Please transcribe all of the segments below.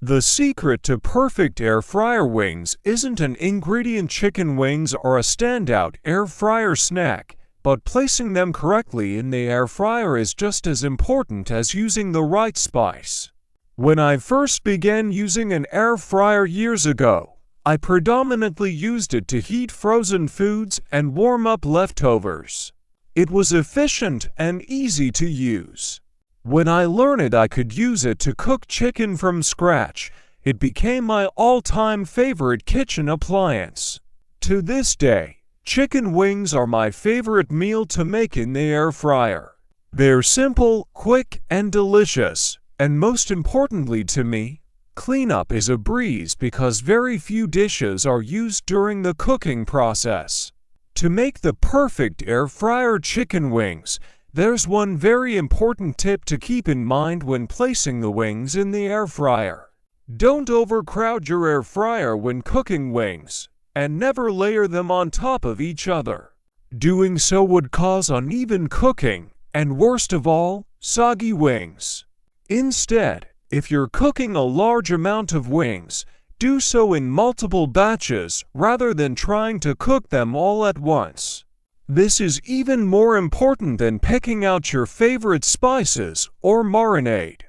The secret to perfect air fryer wings isn't an ingredient. Chicken wings are a standout air fryer snack, but placing them correctly in the air fryer is just as important as using the right spice. When I first began using an air fryer years ago, I predominantly used it to heat frozen foods and warm up leftovers. It was efficient and easy to use. When I learned I could use it to cook chicken from scratch, it became my all-time favorite kitchen appliance. To this day, chicken wings are my favorite meal to make in the air fryer. They're simple, quick, and delicious, and most importantly to me, cleanup is a breeze because very few dishes are used during the cooking process. To make the perfect air fryer chicken wings, there's one very important tip to keep in mind when placing the wings in the air fryer. Don't overcrowd your air fryer when cooking wings, and never layer them on top of each other. Doing so would cause uneven cooking, and worst of all, soggy wings. Instead, if you're cooking a large amount of wings, do so in multiple batches rather than trying to cook them all at once. This is even more important than picking out your favorite spices or marinade.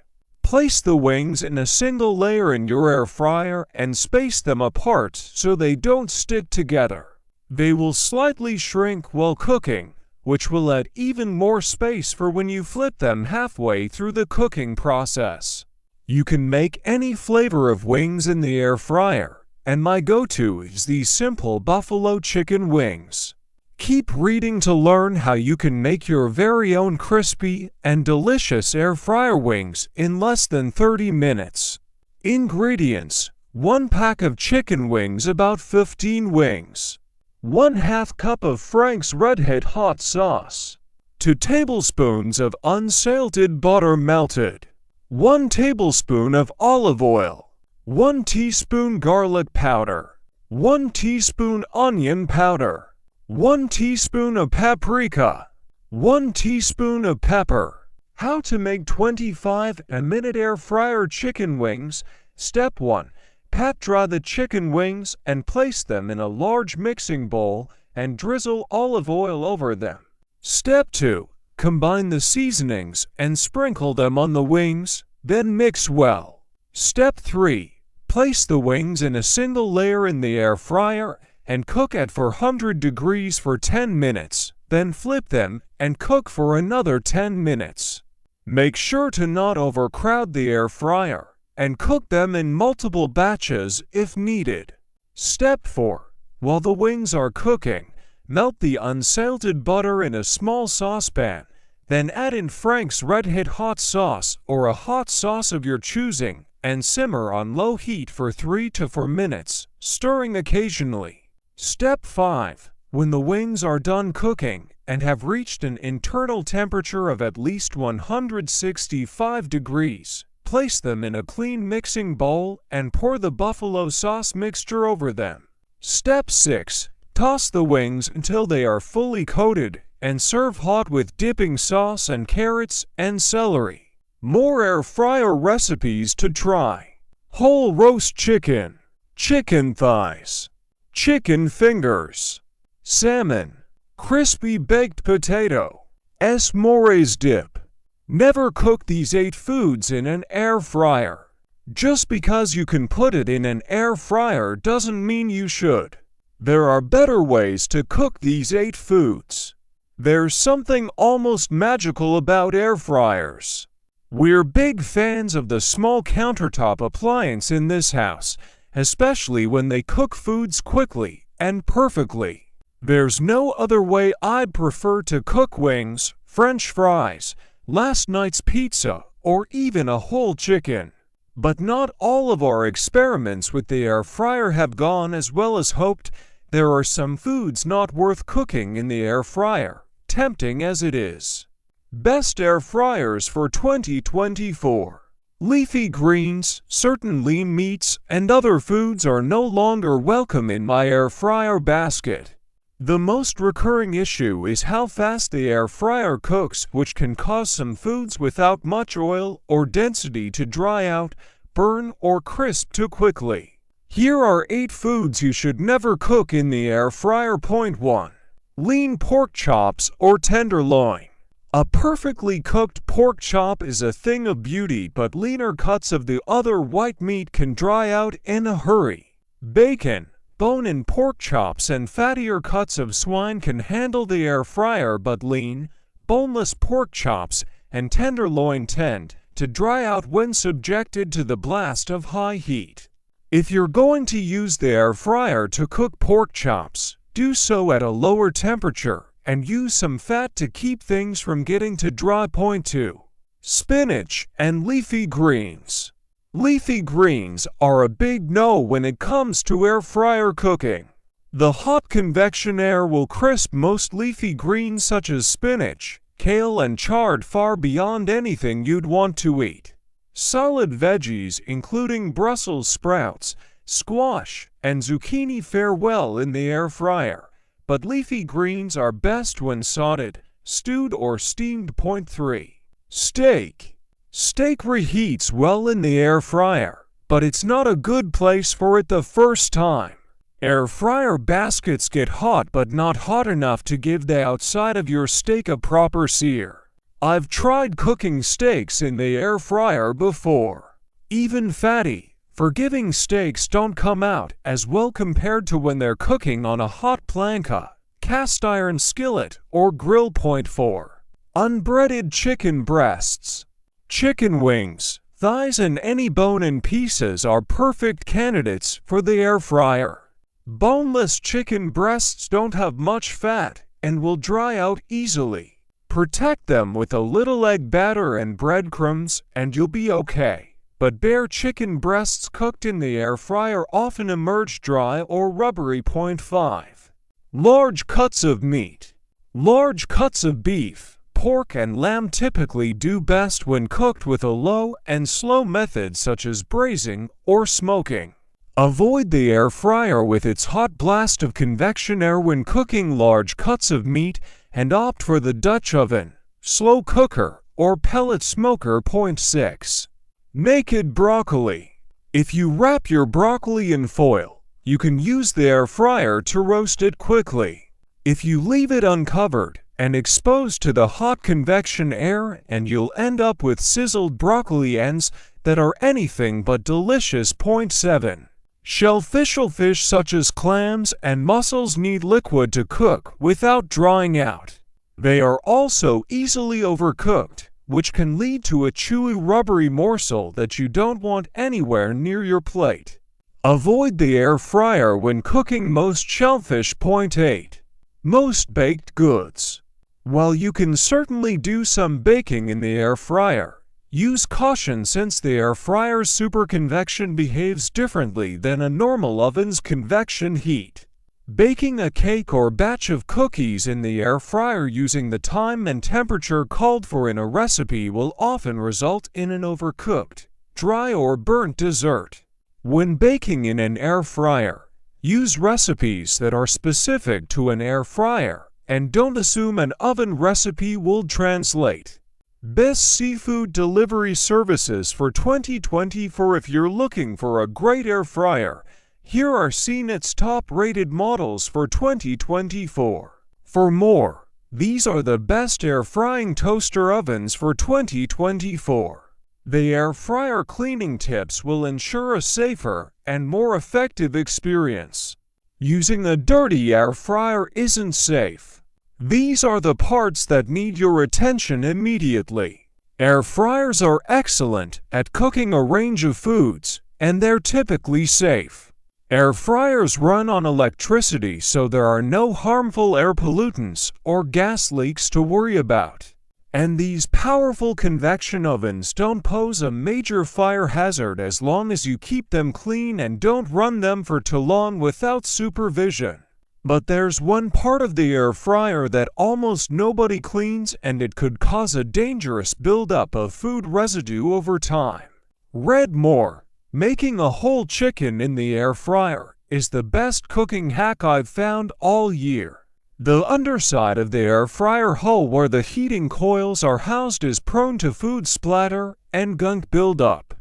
Place the wings in a single layer in your air fryer and space them apart so they don't stick together. They will slightly shrink while cooking, which will add even more space for when you flip them halfway through the cooking process. You can make any flavor of wings in the air fryer, and my go-to is these simple buffalo chicken wings. Keep reading to learn how you can make your very own crispy and delicious air fryer wings in less than 30 minutes. Ingredients: 1 pack of chicken wings, about 15 wings. 1/2 cup of Frank's Red Hot hot sauce. 2 tablespoons of unsalted butter melted. 1 tablespoon of olive oil. 1 teaspoon garlic powder. 1 teaspoon onion powder. 1 teaspoon of paprika. 1 teaspoon of pepper. How to make 25-minute air fryer chicken wings. Step 1. Pat dry the chicken wings and place them in a large mixing bowl and drizzle olive oil over them. Step 2. Combine the seasonings and sprinkle them on the wings, then mix well. Step 3. Place the wings in a single layer in the air fryer and cook at 400 degrees for 10 minutes, then flip them and cook for another 10 minutes. Make sure to not overcrowd the air fryer, and cook them in multiple batches if needed. Step 4. While the wings are cooking, melt the unsalted butter in a small saucepan, then add in Frank's Red Hot hot sauce or a hot sauce of your choosing, and simmer on low heat for 3 to 4 minutes, stirring occasionally. Step 5. When the wings are done cooking and have reached an internal temperature of at least 165 degrees, place them in a clean mixing bowl and pour the buffalo sauce mixture over them. Step 6. Toss the wings until they are fully coated and serve hot with dipping sauce and carrots and celery. More air fryer recipes to try: whole roast chicken, chicken thighs, chicken fingers, salmon, crispy baked potato, s'mores dip. Never cook these 8 foods in an air fryer. Just because you can put it in an air fryer doesn't mean you should. There are better ways to cook these 8 foods. There's something almost magical about air fryers. We're big fans of the small countertop appliance in this house, especially when they cook foods quickly and perfectly. There's no other way I'd prefer to cook wings, French fries, last night's pizza, or even a whole chicken. But not all of our experiments with the air fryer have gone as well as hoped. There are some foods not worth cooking in the air fryer, tempting as it is. Best air fryers for 2024. Leafy greens, certain lean meats, and other foods are no longer welcome in my air fryer basket. The most recurring issue is how fast the air fryer cooks, which can cause some foods without much oil or density to dry out, burn or crisp too quickly. Here are 8 foods you should never cook in the air fryer. Point 1. Lean pork chops or tenderloin. A perfectly cooked pork chop is a thing of beauty, but leaner cuts of the other white meat can dry out in a hurry. Bacon, bone-in pork chops and fattier cuts of swine can handle the air fryer, but lean, boneless pork chops and tenderloin tend to dry out when subjected to the blast of high heat. If you're going to use the air fryer to cook pork chops, do so at a lower temperature and use some fat to keep things from getting too dry. Point 2. Spinach and leafy greens. Leafy greens are a big no when it comes to air fryer cooking. The hot convection air will crisp most leafy greens such as spinach, kale and chard far beyond anything you'd want to eat. Solid veggies including Brussels sprouts, squash, and zucchini fare well in the air fryer, but leafy greens are best when sautéed, stewed, or steamed. Point 3. Steak. Steak reheats well in the air fryer, but it's not a good place for it the first time. Air fryer baskets get hot, but not hot enough to give the outside of your steak a proper sear. I've tried cooking steaks in the air fryer before. Even fatty, forgiving steaks don't come out as well compared to when they're cooking on a hot plancha, cast iron skillet, or grill. Point 4. Unbreaded chicken breasts. Chicken wings, thighs, and any bone-in pieces are perfect candidates for the air fryer. Boneless chicken breasts don't have much fat and will dry out easily. Protect them with a little egg batter and breadcrumbs and you'll be okay. But bare chicken breasts cooked in the air fryer often emerge dry or rubbery. Point 5. Large cuts of meat. Large cuts of beef, pork, and lamb typically do best when cooked with a low and slow method such as braising or smoking. Avoid the air fryer with its hot blast of convection air when cooking large cuts of meat and opt for the Dutch oven, slow cooker, or pellet smoker. Point 6. Naked broccoli. If you wrap your broccoli in foil, you can use the air fryer to roast it quickly. If you leave it uncovered and exposed to the hot convection air, and you'll end up with sizzled broccoli ends that are anything but delicious. Point 7. Shellfish. Fish such as clams and mussels need liquid to cook without drying out. They are also easily overcooked, which can lead to a chewy, rubbery morsel that you don't want anywhere near your plate. Avoid the air fryer when cooking most shellfish. Point 8. Most baked goods. While you can certainly do some baking in the air fryer, use caution since the air fryer's superconvection behaves differently than a normal oven's convection heat. Baking a cake or batch of cookies in the air fryer using the time and temperature called for in a recipe will often result in an overcooked, dry, or burnt dessert. When baking in an air fryer, use recipes that are specific to an air fryer and don't assume an oven recipe will translate. Best seafood delivery services for 2024. If you're looking for a great air fryer, here are CNET's top-rated models for 2024. For more, these are the best air frying toaster ovens for 2024. The air fryer cleaning tips will ensure a safer and more effective experience. Using a dirty air fryer isn't safe. These are the parts that need your attention immediately. Air fryers are excellent at cooking a range of foods, and they're typically safe. Air fryers run on electricity, so there are no harmful air pollutants or gas leaks to worry about. And these powerful convection ovens don't pose a major fire hazard as long as you keep them clean and don't run them for too long without supervision. But there's one part of the air fryer that almost nobody cleans, and it could cause a dangerous buildup of food residue over time. Read more. Making a whole chicken in the air fryer is the best cooking hack I've found all year. The underside of the air fryer hull where the heating coils are housed is prone to food splatter and gunk buildup.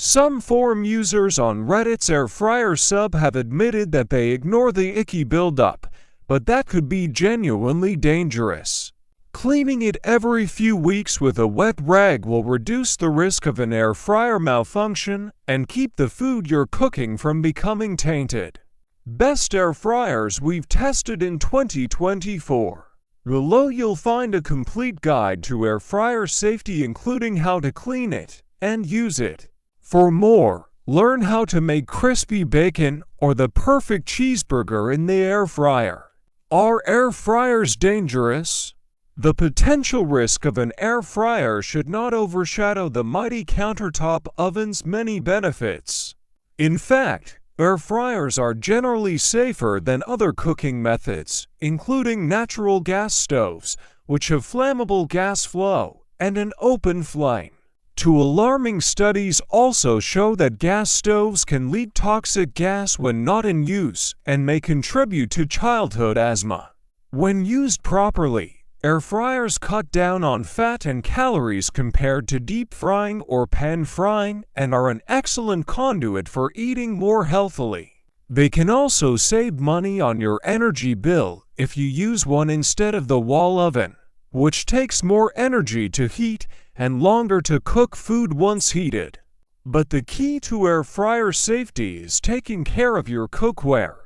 Some forum users on Reddit's air fryer sub have admitted that they ignore the icky buildup, but that could be genuinely dangerous. Cleaning it every few weeks with a wet rag will reduce the risk of an air fryer malfunction and keep the food you're cooking from becoming tainted. Best air fryers we've tested in 2024. Below you'll find a complete guide to air fryer safety, including how to clean it and use it. For more, learn how to make crispy bacon or the perfect cheeseburger in the air fryer. Are air fryers dangerous? The potential risk of an air fryer should not overshadow the mighty countertop oven's many benefits. In fact, air fryers are generally safer than other cooking methods, including natural gas stoves, which have flammable gas flow and an open flame. Two alarming studies also show that gas stoves can leak toxic gas when not in use and may contribute to childhood asthma. When used properly, air fryers cut down on fat and calories compared to deep frying or pan frying and are an excellent conduit for eating more healthily. They can also save money on your energy bill if you use one instead of the wall oven, which takes more energy to heat and longer to cook food once heated. But the key to air fryer safety is taking care of your cookware.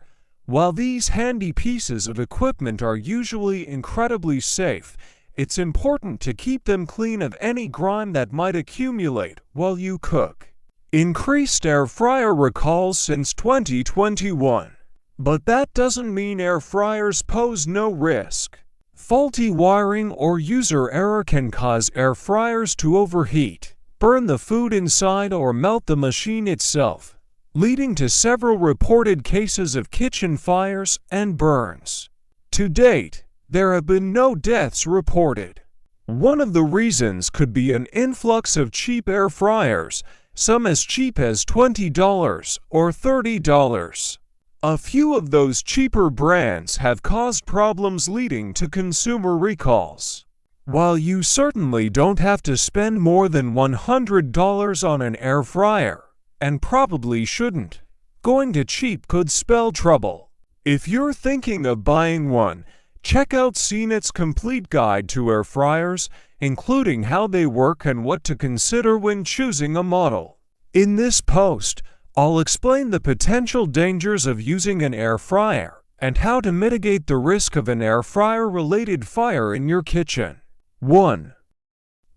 While these handy pieces of equipment are usually incredibly safe, it's important to keep them clean of any grime that might accumulate while you cook. Increased air fryer recalls since 2021. But that doesn't mean air fryers pose no risk. Faulty wiring or user error can cause air fryers to overheat, burn the food inside, or melt the machine itself, leading to several reported cases of kitchen fires and burns. To date, there have been no deaths reported. One of the reasons could be an influx of cheap air fryers, some as cheap as $20 or $30. A few of those cheaper brands have caused problems leading to consumer recalls. While you certainly don't have to spend more than $100 on an air fryer, and probably shouldn't, going to cheap could spell trouble. If you're thinking of buying one, check out CNET's complete guide to air fryers, including how they work and what to consider when choosing a model. In this post, I'll explain the potential dangers of using an air fryer and how to mitigate the risk of an air fryer-related fire in your kitchen. 1.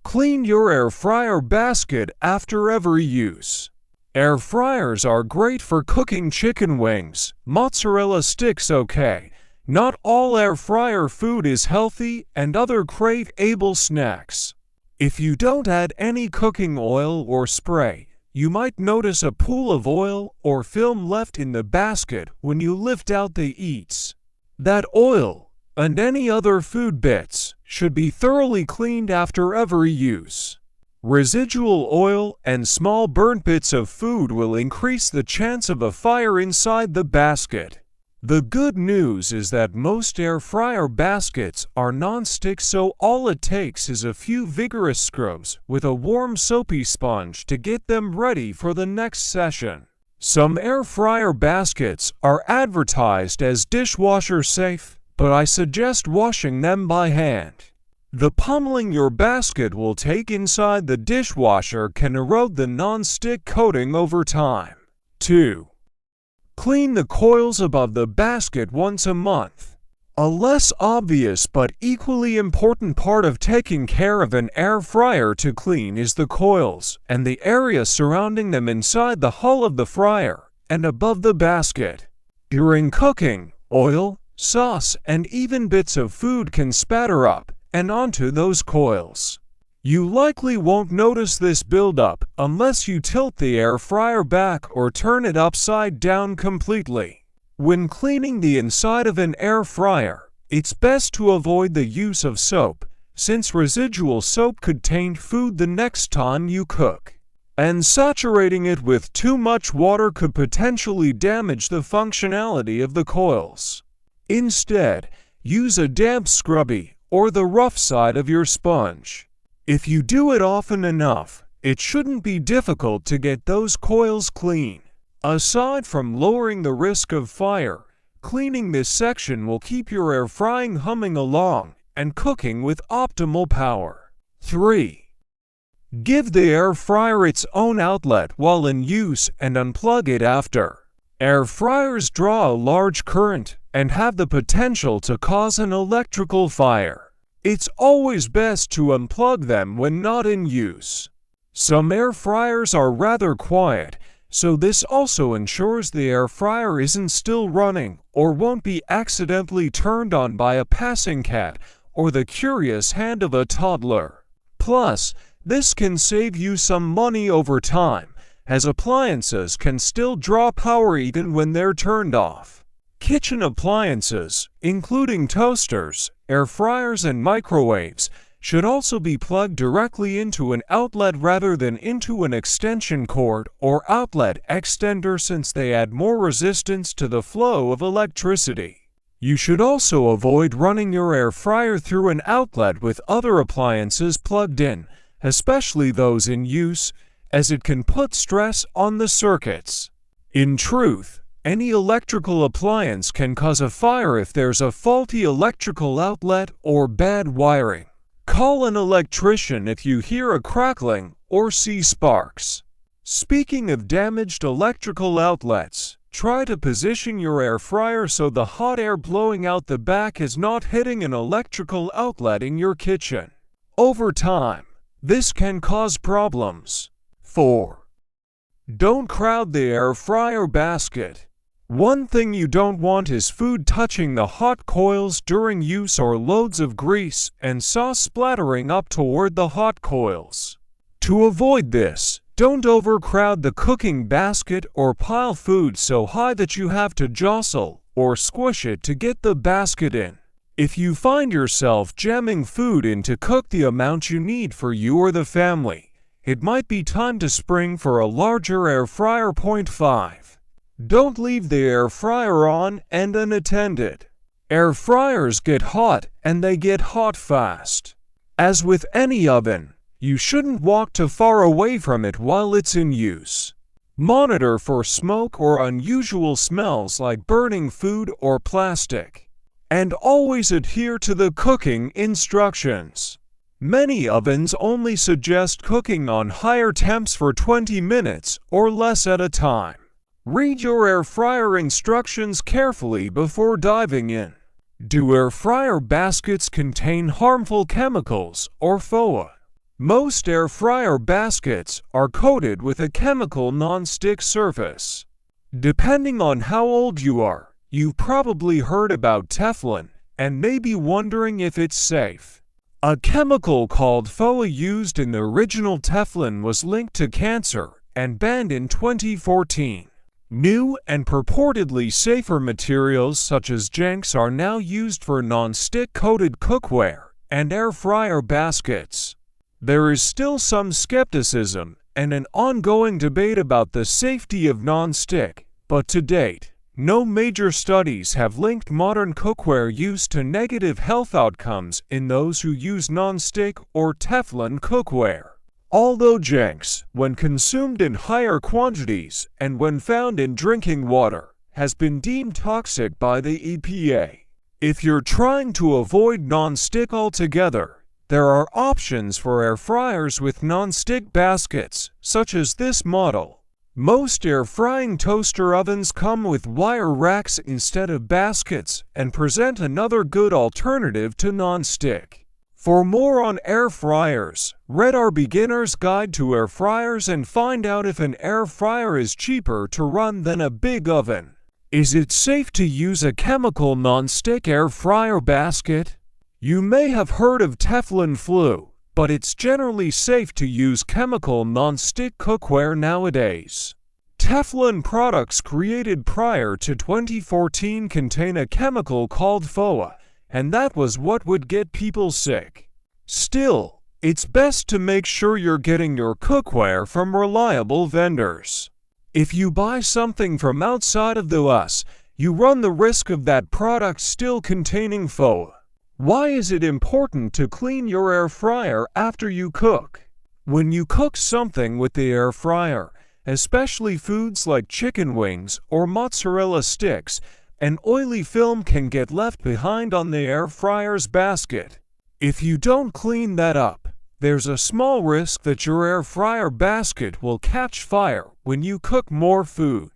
Clean your air fryer basket after every use. Air fryers are great for cooking chicken wings, mozzarella sticks. Okay, not all air fryer food is healthy, and other crave-able snacks. If you don't add any cooking oil or spray, you might notice a pool of oil or film left in the basket when you lift out the eats. That oil, and any other food bits, should be thoroughly cleaned after every use. Residual oil and small burnt bits of food will increase the chance of a fire inside the basket. The good news is that most air fryer baskets are non-stick, so all it takes is a few vigorous scrubs with a warm soapy sponge to get them ready for the next session. Some air fryer baskets are advertised as dishwasher safe, but I suggest washing them by hand. The pummeling your basket will take inside the dishwasher can erode the non-stick coating over time. 2. Clean the coils above the basket once a month. A less obvious but equally important part of taking care of an air fryer to clean is the coils and the area surrounding them inside the hull of the fryer and above the basket. During cooking, oil, sauce, and even bits of food can spatter up and onto those coils. You likely won't notice this buildup unless you tilt the air fryer back or turn it upside down completely. When cleaning the inside of an air fryer, it's best to avoid the use of soap, since residual soap could taint food the next time you cook. And saturating it with too much water could potentially damage the functionality of the coils. Instead, use a damp scrubby or the rough side of your sponge. If you do it often enough, It shouldn't be difficult to get those coils clean. Aside from lowering the risk of fire, cleaning this section will keep your air frying humming along and cooking with optimal power. 3. Give the air fryer its own outlet while in use and unplug it after. Air fryers draw a large current and have the potential to cause an electrical fire. It's always best to unplug them when not in use. Some air fryers are rather quiet, so this also ensures the air fryer isn't still running or won't be accidentally turned on by a passing cat or the curious hand of a toddler. Plus, this can save you some money over time, as appliances can still draw power even when they're turned off. Kitchen appliances, including toasters, air fryers, and microwaves, should also be plugged directly into an outlet rather than into an extension cord or outlet extender, since they add more resistance to the flow of electricity. You should also avoid running your air fryer through an outlet with other appliances plugged in, especially those in use, as it can put stress on the circuits. In truth, any electrical appliance can cause a fire if there's a faulty electrical outlet or bad wiring. Call an electrician if you hear a crackling or see sparks. Speaking of damaged electrical outlets, try to position your air fryer so the hot air blowing out the back is not hitting an electrical outlet in your kitchen. Over time, this can cause problems. 4. Don't crowd the air fryer basket. One thing you don't want is food touching the hot coils during use or loads of grease and sauce splattering up toward the hot coils. To avoid this, don't overcrowd the cooking basket or pile food so high that you have to jostle or squish it to get the basket in. If you find yourself jamming food in to cook the amount you need for you or the family, it might be time to spring for a larger air fryer. 5. Don't leave the air fryer on and unattended. Air fryers get hot and they get hot fast. As with any oven, you shouldn't walk too far away from it while it's in use. Monitor for smoke or unusual smells like burning food or plastic. And always adhere to the cooking instructions. Many ovens only suggest cooking on higher temps for 20 minutes or less at a time. Read your air fryer instructions carefully before diving in. Do air fryer baskets contain harmful chemicals or FOA? Most air fryer baskets are coated with a chemical non-stick surface. Depending on how old you are, you've probably heard about Teflon and may be wondering if it's safe. A chemical called FOA used in the original Teflon was linked to cancer and banned in 2014. New and purportedly safer materials such as Jenks are now used for non-stick coated cookware and air fryer baskets. There is still some skepticism and an ongoing debate about the safety of non-stick, but to date, no major studies have linked modern cookware use to negative health outcomes in those who use non-stick or Teflon cookware. Although Jenks, when consumed in higher quantities and when found in drinking water, has been deemed toxic by the EPA. If you're trying to avoid non-stick altogether, there are options for air fryers with non-stick baskets, such as this model. Most air frying toaster ovens come with wire racks instead of baskets and present another good alternative to non-stick. For more on air fryers, read our beginner's guide to air fryers and find out if an air fryer is cheaper to run than a big oven. Is it safe to use a chemical non-stick air fryer basket? You may have heard of Teflon flu, but it's generally safe to use chemical non-stick cookware nowadays. Teflon products created prior to 2014 contain a chemical called FOA, and that was what would get people sick. Still, it's best to make sure you're getting your cookware from reliable vendors. If you buy something from outside of the US, you run the risk of that product still containing FOA. Why is it important to clean your air fryer after you cook? When you cook something with the air fryer, especially foods like chicken wings or mozzarella sticks, an oily film can get left behind on the air fryer's basket. If you don't clean that up, there's a small risk that your air fryer basket will catch fire when you cook more food.